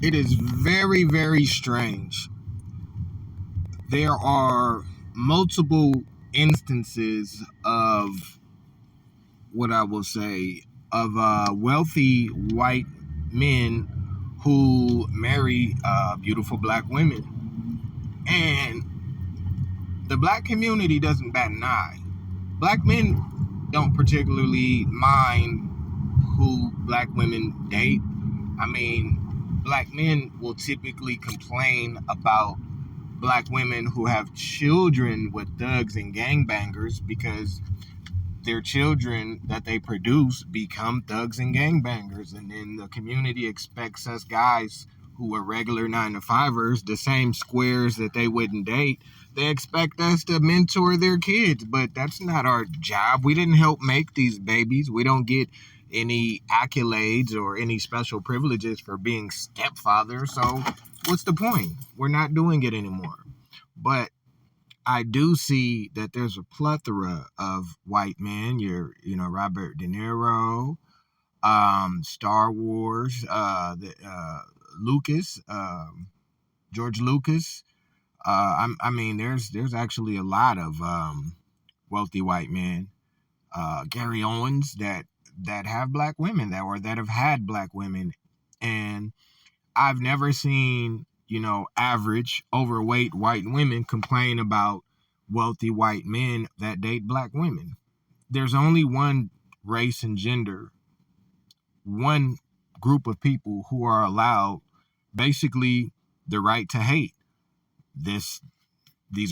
It is very, very strange. There are multiple instances of what I will say of wealthy white men who marry beautiful black women. And the black community doesn't bat an eye. Black men don't particularly mind who black women date. I mean, black men will typically complain about black women who have children with thugs and gangbangers because their children that they produce become thugs and gangbangers. And then the community expects us guys who are regular 9 to 5ers, the same squares that they wouldn't date, they expect us to mentor their kids. But that's not our job. We didn't help make these babies. We don't get any accolades or any special privileges for being stepfather. So what's the point? We're not doing it anymore. But I do see that there's a plethora of white men. Robert De Niro, Star Wars, Lucas, George Lucas. There's actually a lot of wealthy white men. Gary Owens that have black women that have had black women, and I've never seen, average overweight white women complain about wealthy white men that date black women. There's only one race and gender, one group of people who are allowed basically the right to hate. These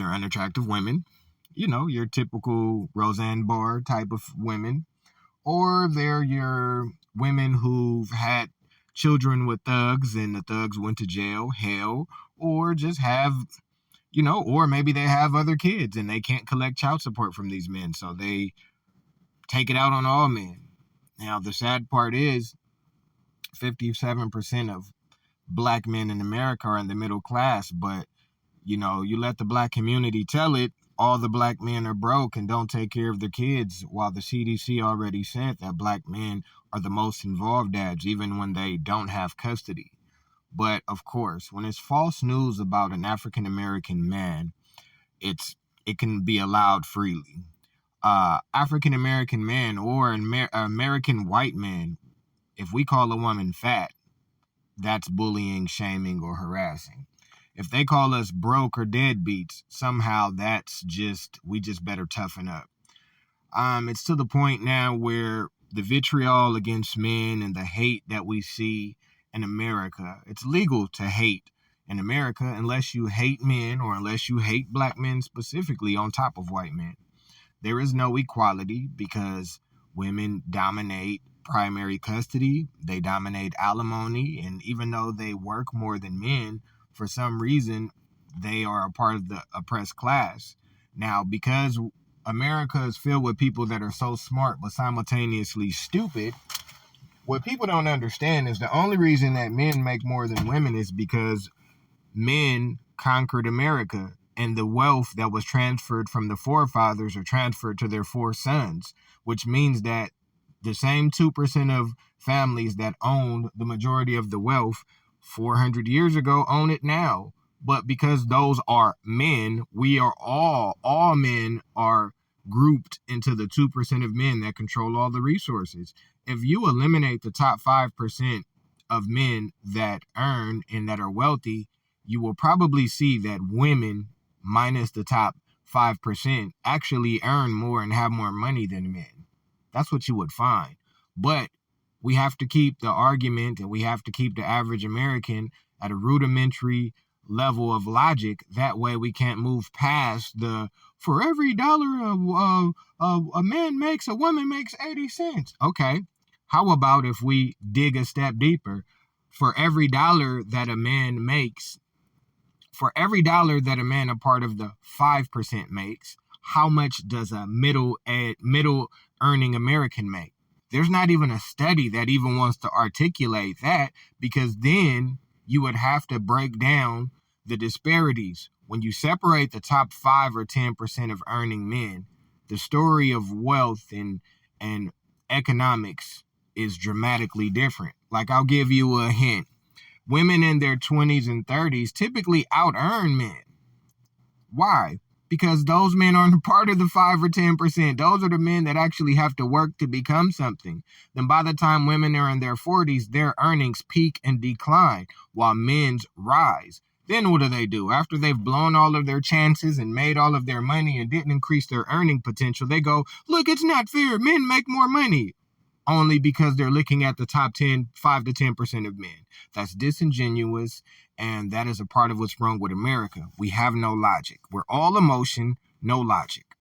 are unattractive women, your typical Roseanne Barr type of women, or they're your women who've had children with thugs and the thugs went to jail, hell, or just have, or maybe they have other kids and they can't collect child support from these men, so they take it out on all men. Now, the sad part is 57% of black men in America are in the middle class, but you let the black community tell it, all the black men are broke and don't take care of their kids, while the CDC already said that black men are the most involved dads, even when they don't have custody. But of course, when it's false news about an African American man, it can be allowed freely. African American man or an American white man, if we call a woman fat, that's bullying, shaming, or harassing. If they call us broke or deadbeats, somehow we just better toughen up. It's to the point now where the vitriol against men and the hate that we see in America, it's legal to hate in America unless you hate men or unless you hate black men specifically on top of white men. There is no equality because women dominate primary custody, they dominate alimony, and even though they work more than men, for some reason, they are a part of the oppressed class. Now, because America is filled with people that are so smart but simultaneously stupid, what people don't understand is the only reason that men make more than women is because men conquered America and the wealth that was transferred from the forefathers are transferred to their four sons, which means that the same 2% of families that owned the majority of the wealth 400 years ago own it now. But because those are men, we are all men are grouped into the 2% of men that control all the resources. If you eliminate the top 5% of men that earn and that are wealthy, you will probably see that women, minus the top 5%, actually earn more and have more money than men. That's what you would find. But we have to keep the argument and we have to keep the average American at a rudimentary level of logic. That way we can't move past the for every dollar a man makes, a woman makes 80 cents. Okay. How about if we dig a step deeper? For every dollar that a man makes, for every dollar that a man a part of the 5% makes, how much does a middle earning American make? There's not even a study that even wants to articulate that, because then you would have to break down the disparities. When you separate the top 5 or 10% of earning men, the story of wealth and economics is dramatically different. Like, I'll give you a hint. Women in their 20s and 30s typically out earn men. Why? Because those men aren't part of the 5 or 10%. Those are the men that actually have to work to become something. Then by the time women are in their 40s, their earnings peak and decline while men's rise. Then what do? After they've blown all of their chances and made all of their money and didn't increase their earning potential, they go, look, it's not fair. Men make more money. Only because they're looking at the top 5 to 10% of men. That's disingenuous, and that is a part of what's wrong with America. We have no logic. We're all emotion, no logic.